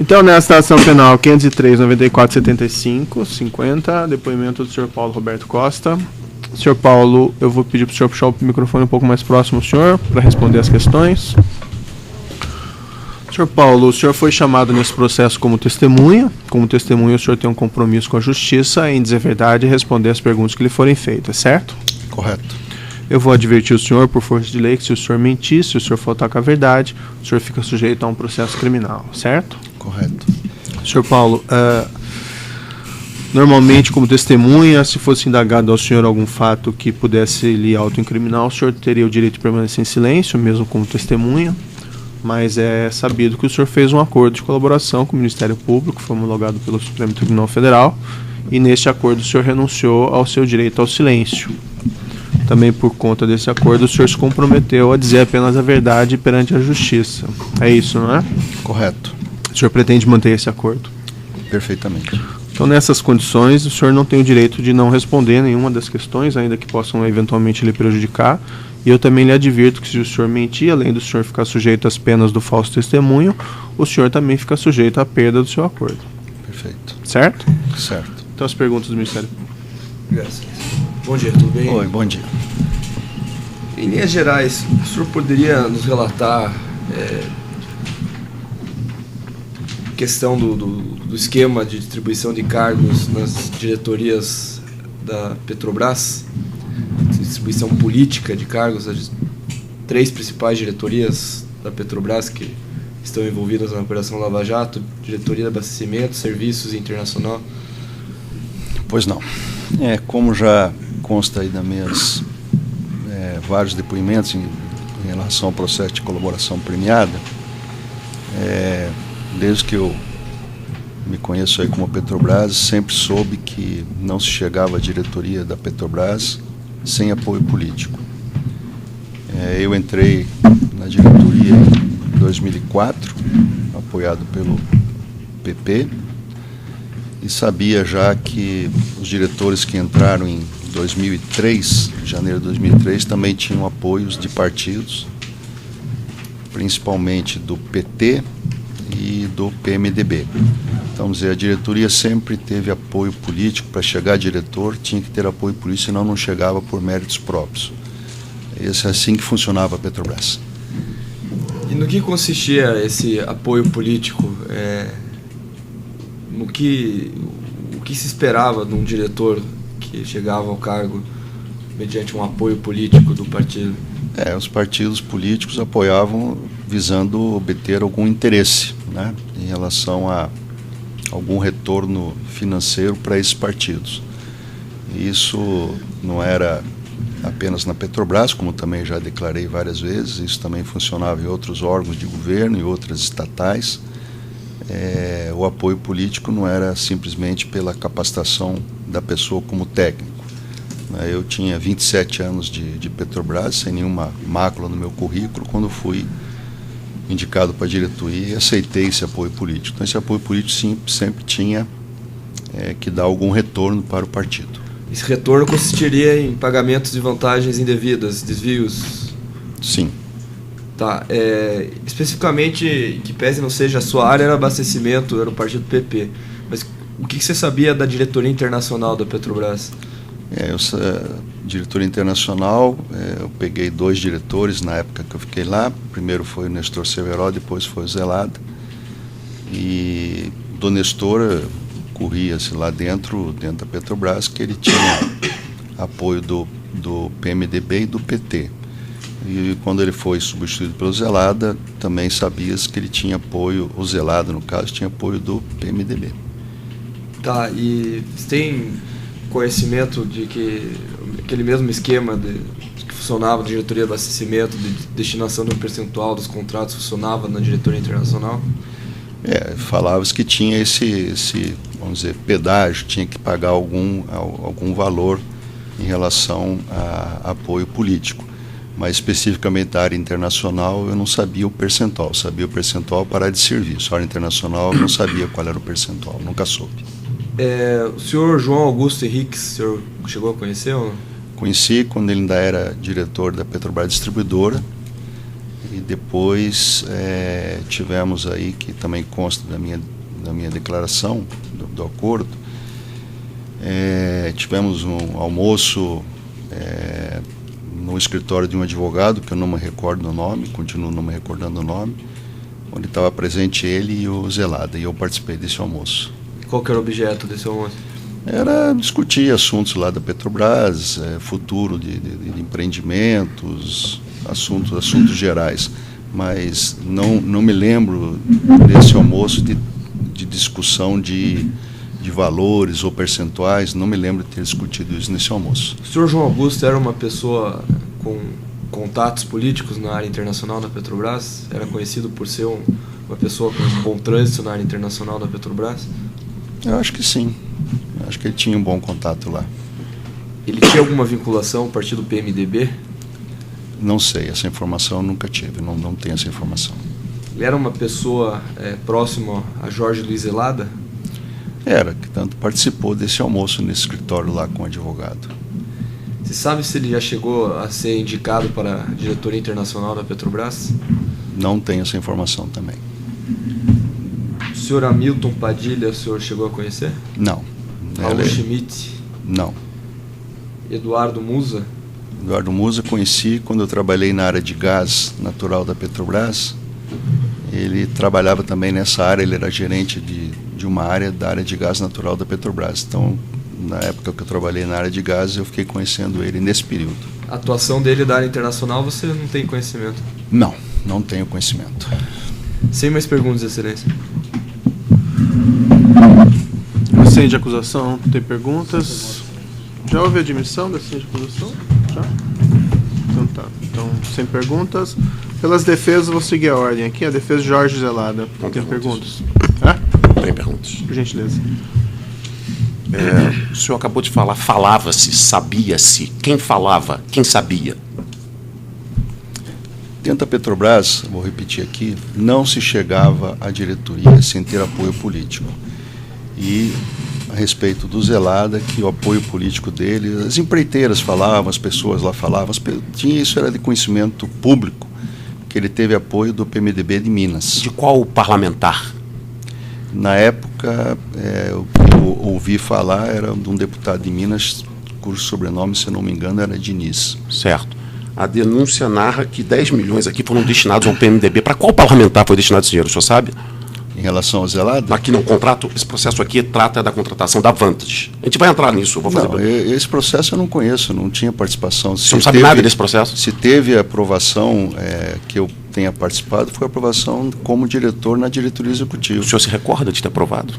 Então, nesta ação penal 503/94/75, 50, depoimento do senhor Paulo Roberto Costa. Senhor Paulo, eu vou pedir para o senhor puxar o microfone um pouco mais próximo ao senhor, para responder as questões. Senhor Paulo, o senhor foi chamado nesse processo como testemunha. Como testemunha, o senhor tem um compromisso com a justiça em dizer a verdade e responder as perguntas que lhe forem feitas, certo? Correto. Eu vou advertir o senhor, por força de lei, que se o senhor mentir, se o senhor faltar com a verdade, o senhor fica sujeito a um processo criminal, certo? Correto. Senhor Paulo, normalmente, como testemunha, se fosse indagado ao senhor algum fato que pudesse lhe autoincriminar, o senhor teria o direito de permanecer em silêncio, mesmo como testemunha, mas é sabido que o senhor fez um acordo de colaboração com o Ministério Público, foi homologado pelo Supremo Tribunal Federal, e neste acordo o senhor renunciou ao seu direito ao silêncio. Também por conta desse acordo, o senhor se comprometeu a dizer apenas a verdade perante a justiça. É isso, não é? Correto. O senhor pretende manter esse acordo? Perfeitamente. Então, nessas condições, o senhor não tem o direito de não responder nenhuma das questões, ainda que possam eventualmente lhe prejudicar. E eu também lhe advirto que se o senhor mentir, além do senhor ficar sujeito às penas do falso testemunho, o senhor também fica sujeito à perda do seu acordo. Perfeito. Certo? Certo. Então, as perguntas do Ministério Público. Graças. Bom dia, tudo bem? Oi, bom dia. Em linhas gerais, o senhor poderia nos relatar questão do esquema de distribuição de cargos nas diretorias da Petrobras, distribuição política de cargos, as 3 principais diretorias da Petrobras que estão envolvidas na Operação Lava Jato, diretoria de abastecimento, serviços e internacional? Pois não. Como já consta aí das minhas vários depoimentos em relação ao processo de colaboração premiada, desde que eu me conheço aí como Petrobras, sempre soube que não se chegava à diretoria da Petrobras sem apoio político. Eu entrei na diretoria em 2004, apoiado pelo PP, e sabia já que os diretores que entraram em 2003, janeiro de 2003, também tinham apoios de partidos, principalmente do PT e do PMDB. Então, vamos dizer, a diretoria sempre teve apoio político. Para chegar a diretor, tinha que ter apoio político, senão não chegava por méritos próprios. Esse é assim que funcionava a Petrobras. E no que consistia esse apoio político? O que se esperava de um diretor que chegava ao cargo mediante um apoio político do partido? Os partidos políticos apoiavam visando obter algum interesse, né, em relação a algum retorno financeiro para esses partidos. Isso não era apenas na Petrobras, como também já declarei várias vezes, isso também funcionava em outros órgãos de governo e outras estatais. O apoio político não era simplesmente pela capacitação da pessoa como técnico. Eu tinha 27 anos de Petrobras, sem nenhuma mácula no meu currículo, quando fui indicado para a diretoria e aceitei esse apoio político. Então, esse apoio político sempre tinha que dar algum retorno para o partido. Esse retorno consistiria em pagamentos de vantagens indevidas, desvios? Sim. Tá. Especificamente, que pese não seja a sua área, era abastecimento, era o partido PP. Mas o que você sabia da diretoria internacional da Petrobras? Diretoria internacional, eu peguei 2 diretores na época que eu fiquei lá. Primeiro foi o Nestor Severo, depois foi o Zelada. E do Nestor corria-se lá dentro da Petrobras que ele tinha apoio do PMDB e do PT. E quando ele foi substituído pelo Zelada, também sabia-se que ele tinha apoio, o Zelada, no caso, tinha apoio do PMDB. Tá, e você tem conhecimento de que aquele mesmo esquema que funcionava na diretoria de abastecimento, de destinação de um percentual dos contratos, funcionava na diretoria internacional? Falava-se que tinha esse, vamos dizer, pedágio, tinha que pagar algum valor em relação a apoio político. Mas especificamente da área internacional eu não sabia o percentual, sabia o percentual para a área de serviço. A área internacional eu não sabia qual era o percentual, nunca soube. O senhor João Augusto Henriques, o senhor chegou a conhecer ou não? Conheci quando ele ainda era diretor da Petrobras Distribuidora, e E depois tivemos aí, que também consta da minha declaração do acordo, tivemos um almoço no escritório de um advogado, que eu não me recordo o nome, continuo não me recordando o nome, onde estava presente ele e o Zelada, e eu participei desse almoço. Qual que era o objeto desse almoço? Era discutir assuntos lá da Petrobras, futuro de empreendimentos, assuntos gerais, mas não me lembro desse almoço de discussão de valores ou percentuais, não me lembro de ter discutido isso nesse almoço. O senhor João Augusto era uma pessoa com contatos políticos na área internacional da Petrobras? Era conhecido por ser uma pessoa com um bom trânsito na área internacional da Petrobras? Eu acho que sim. Eu acho que ele tinha um bom contato lá. Ele tinha alguma vinculação ao partido PMDB? Não sei, essa informação eu nunca tive, não tenho essa informação. Ele era uma pessoa próxima a Jorge Luiz Zelada? Era, que tanto participou desse almoço nesse escritório lá com o advogado. Você sabe se ele já chegou a ser indicado para a diretoria internacional da Petrobras? Não tenho essa informação também. O senhor Hamilton Padilha, o senhor chegou a conhecer? Não. Paulo Schmidt? Não. Eduardo Musa? Eduardo Musa conheci quando eu trabalhei na área de gás natural da Petrobras. Ele trabalhava também nessa área, ele era gerente de uma área da área de gás natural da Petrobras. Então, na época que eu trabalhei na área de gás, eu fiquei conhecendo ele nesse período. A atuação dele da área internacional você não tem conhecimento? Não tenho conhecimento. Sem mais perguntas, Excelência. Assento de acusação, tem perguntas? Já houve admissão da assento de acusação? Já? Então tá. Então, sem perguntas. Pelas defesas, vou seguir a ordem aqui. A defesa de Jorge Zelada. Não tem perguntas. Não tem perguntas. Por gentileza. O senhor acabou de falar, falava-se, sabia-se. Quem falava? Quem sabia? Dentro da Petrobras, vou repetir aqui, não se chegava à diretoria sem ter apoio político. E a respeito do Zelada, que o apoio político dele, as empreiteiras falavam, as pessoas lá falavam, isso era de conhecimento público, que ele teve apoio do PMDB de Minas. De qual parlamentar? Na época, o que eu ouvi falar era de um deputado de Minas, cujo sobrenome, se não me engano, era Diniz. Certo. A denúncia narra que 10 milhões aqui foram destinados ao PMDB. Para qual parlamentar foi destinado esse dinheiro, o senhor sabe? Em relação ao Zelada? Aqui no contrato, esse processo aqui trata da contratação da Vantage. A gente vai entrar nisso, eu vou fazer. Não, esse processo eu não conheço, não tinha participação. Você não sabe nada desse processo? Se teve aprovação que eu tenha participado, foi aprovação como diretor na diretoria executiva. O senhor se recorda de ter aprovado?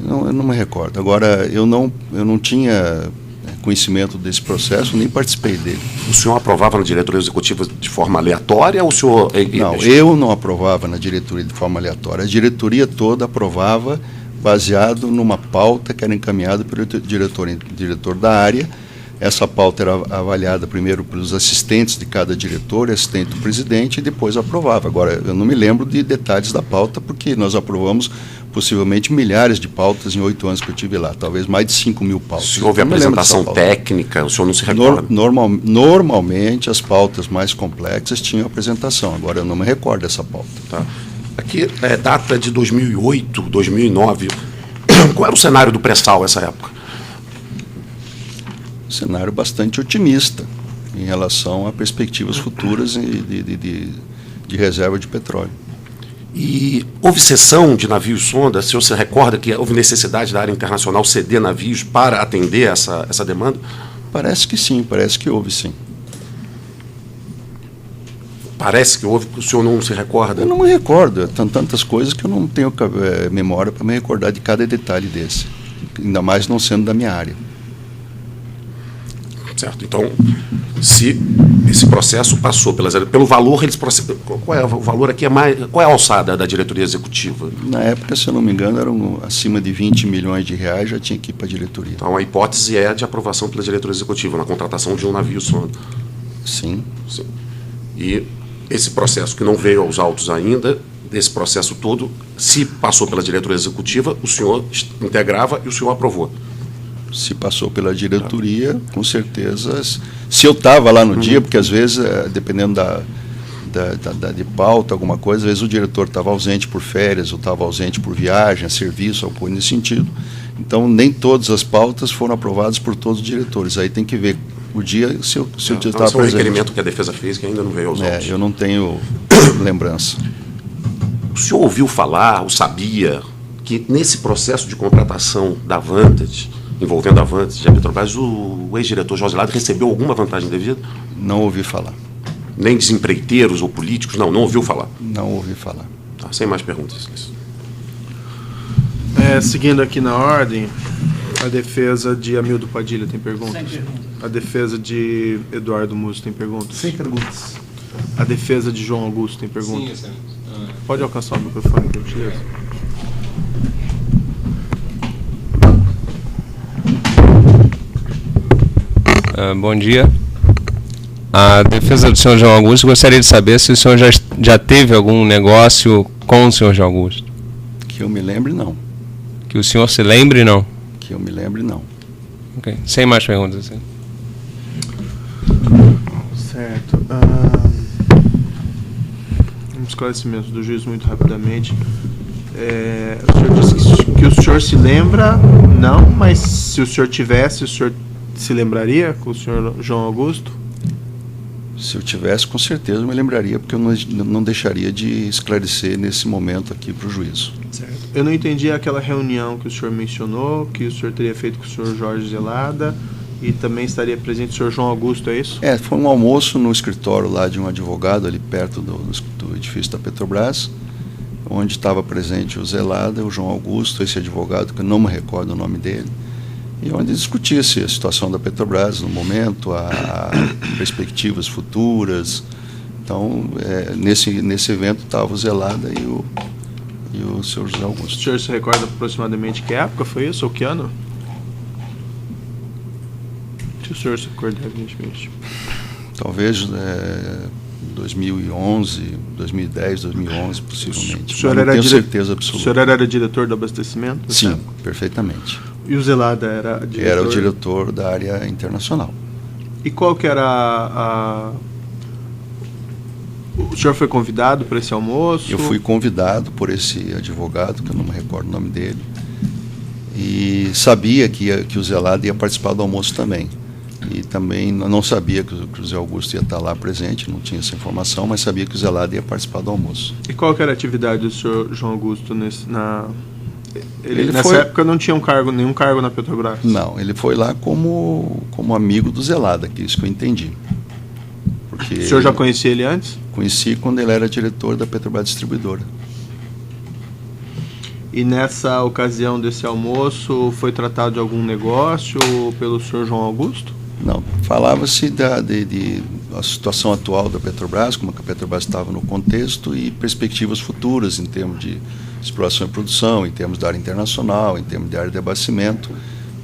Não, eu não me recordo. Agora, eu não tinha conhecimento desse processo, nem participei dele. O senhor aprovava na diretoria executiva de forma aleatória ou o senhor... Não, eu não aprovava na diretoria de forma aleatória. A diretoria toda aprovava baseado numa pauta que era encaminhada pelo diretor da área. Essa pauta era avaliada primeiro pelos assistentes de cada diretor, assistente do presidente, e depois aprovava. Agora, eu não me lembro de detalhes da pauta, porque nós aprovamos possivelmente milhares de pautas em 8 anos que eu tive lá, talvez mais de 5 mil pautas. Se houve apresentação técnica, o senhor não se recorda? Normalmente, as pautas mais complexas tinham apresentação, agora eu não me recordo dessa pauta. Tá. Aqui é data de 2008, 2009. Qual era o cenário do pré-sal nessa época? Cenário bastante otimista em relação a perspectivas futuras de reserva de petróleo. E houve cessão de navios sonda? O senhor se recorda que houve necessidade da área internacional ceder navios para atender essa demanda? Parece que sim, parece que houve sim. Parece que houve, o senhor não se recorda? Eu não me recordo, tantas coisas que eu não tenho memória para me recordar de cada detalhe desse, ainda mais não sendo da minha área. Certo. Então, se esse processo passou pelo valor, qual é o valor aqui? Qual é a alçada da diretoria executiva? Na época, se eu não me engano, eram acima de 20 milhões de reais, já tinha que ir para a diretoria. Então, a hipótese é de aprovação pela diretoria executiva, na contratação de um navio sonda. Sim. Sim. E esse processo que não veio aos autos ainda, desse processo todo, se passou pela diretoria executiva, o senhor integrava e o senhor aprovou. Se passou pela diretoria, com certeza. Se eu estava lá no dia, porque às vezes, dependendo de pauta, alguma coisa, às vezes o diretor estava ausente por férias, ou estava ausente por viagem, a serviço, alguma coisa nesse sentido. Então, nem todas as pautas foram aprovadas por todos os diretores. Aí tem que ver o dia se eu estava presente. Esse é um requerimento que a defesa fez que ainda não veio aos autos. Eu não tenho lembrança. O senhor ouviu falar, ou sabia, que nesse processo de contratação da Vantage, envolvendo a Vantage e a Petrobras, o ex-diretor Jorge Zelada recebeu alguma vantagem devida? Não ouvi falar. Nem desempreiteiros ou políticos? Não ouviu falar? Não ouvi falar. Tá, sem mais perguntas. Seguindo aqui na ordem, a defesa de Amildo Padilha tem perguntas? Sem perguntas. A defesa de Eduardo Musso tem perguntas? Sem perguntas. A defesa de João Augusto tem perguntas? Sim, Pode alcançar o microfone, por gentileza. Bom dia. A defesa do senhor João Augusto, gostaria de saber se o senhor já teve algum negócio com o senhor João Augusto. Que eu me lembre, não. Que o senhor se lembre, não? Que eu me lembre, não. Ok. Sem mais perguntas. Sim. Certo. Um esclarecimento do juiz muito rapidamente. O senhor disse que o senhor se lembra, não, mas se o senhor tivesse, o senhor se lembraria com o senhor João Augusto? Se eu tivesse, com certeza eu me lembraria, porque eu não deixaria de esclarecer nesse momento aqui para o juízo. Certo. Eu não entendi aquela reunião que o senhor mencionou, que o senhor teria feito com o senhor Jorge Zelada e também estaria presente o senhor João Augusto, é isso? Foi um almoço no escritório lá de um advogado, ali perto do edifício da Petrobras, onde estava presente o Zelada, o João Augusto, esse advogado, que eu não me recordo o nome dele, e onde discutia-se a situação da Petrobras no momento, perspectivas futuras. Então, nesse evento estava o Zelada e o senhor José Augusto. O senhor se recorda aproximadamente que época foi isso, ou que ano? Se o senhor se recorda, evidentemente. Talvez 2011, 2010, 2011, possivelmente. O senhor não tenho certeza absoluta. O senhor era diretor do abastecimento? Sim, perfeitamente. E o Zelada era diretor? Era o diretor da área internacional. E qual que era O senhor foi convidado para esse almoço? Eu fui convidado por esse advogado, que eu não me recordo o nome dele, e sabia que o Zelada ia participar do almoço também. E também não sabia que o José Augusto ia estar lá presente, não tinha essa informação, mas sabia que o Zelada ia participar do almoço. E qual que era a atividade do senhor João Augusto nessa época não tinha nenhum cargo na Petrobras? Não, ele foi lá como amigo do Zelada, que é isso que eu entendi. Porque o senhor já conhecia ele antes? Conheci quando ele era diretor da Petrobras Distribuidora. E nessa ocasião desse almoço foi tratado de algum negócio pelo senhor João Augusto? Não, falava-se da situação atual da Petrobras, como a Petrobras estava no contexto e perspectivas futuras em termos de exploração e produção, em termos da área internacional, em termos de área de abastecimento,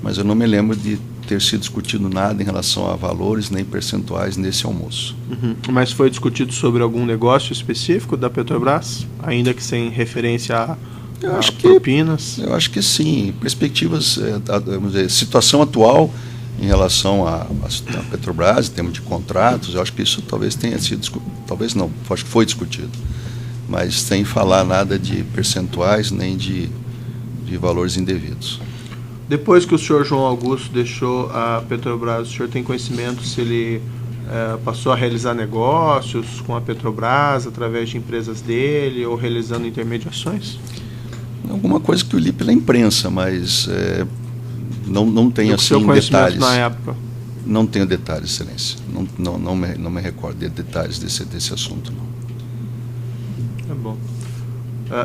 mas eu não me lembro de ter sido discutido nada em relação a valores nem percentuais nesse almoço. Uhum. Mas foi discutido sobre algum negócio específico da Petrobras, ainda que sem referência a propinas? Eu acho que sim. Perspectivas, vamos dizer, situação atual em relação à Petrobras, em termos de contratos, eu acho que isso talvez tenha sido, talvez não, acho que foi discutido, mas sem falar nada de percentuais nem de valores indevidos. Depois que o senhor João Augusto deixou a Petrobras, o senhor tem conhecimento se ele passou a realizar negócios com a Petrobras através de empresas dele ou realizando intermediações? Alguma coisa que eu li pela imprensa, mas não tenho assim detalhes. Na época? Não tenho detalhes, Excelência. Não me recordo de detalhes desse assunto, não. Tá bom.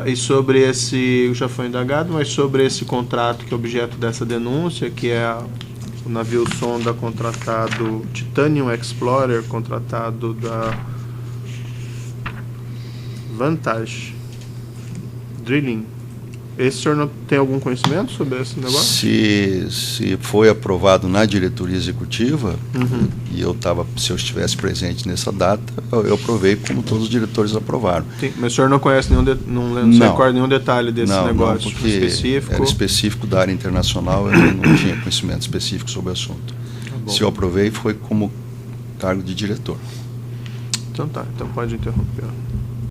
E sobre esse, já foi indagado, mas sobre esse contrato que é objeto dessa denúncia, que é o navio sonda contratado, Titanium Explorer, contratado da Vantage Drilling. Esse senhor não tem algum conhecimento sobre esse negócio? Se foi aprovado na diretoria executiva, e se eu estivesse presente nessa data, eu aprovei como todos os diretores aprovaram. Sim, mas o senhor não conhece não se recorda nenhum detalhe desse negócio porque específico? Era específico da área internacional, eu não tinha conhecimento específico sobre o assunto. Se eu aprovei, foi como cargo de diretor. Então tá, então pode interromper.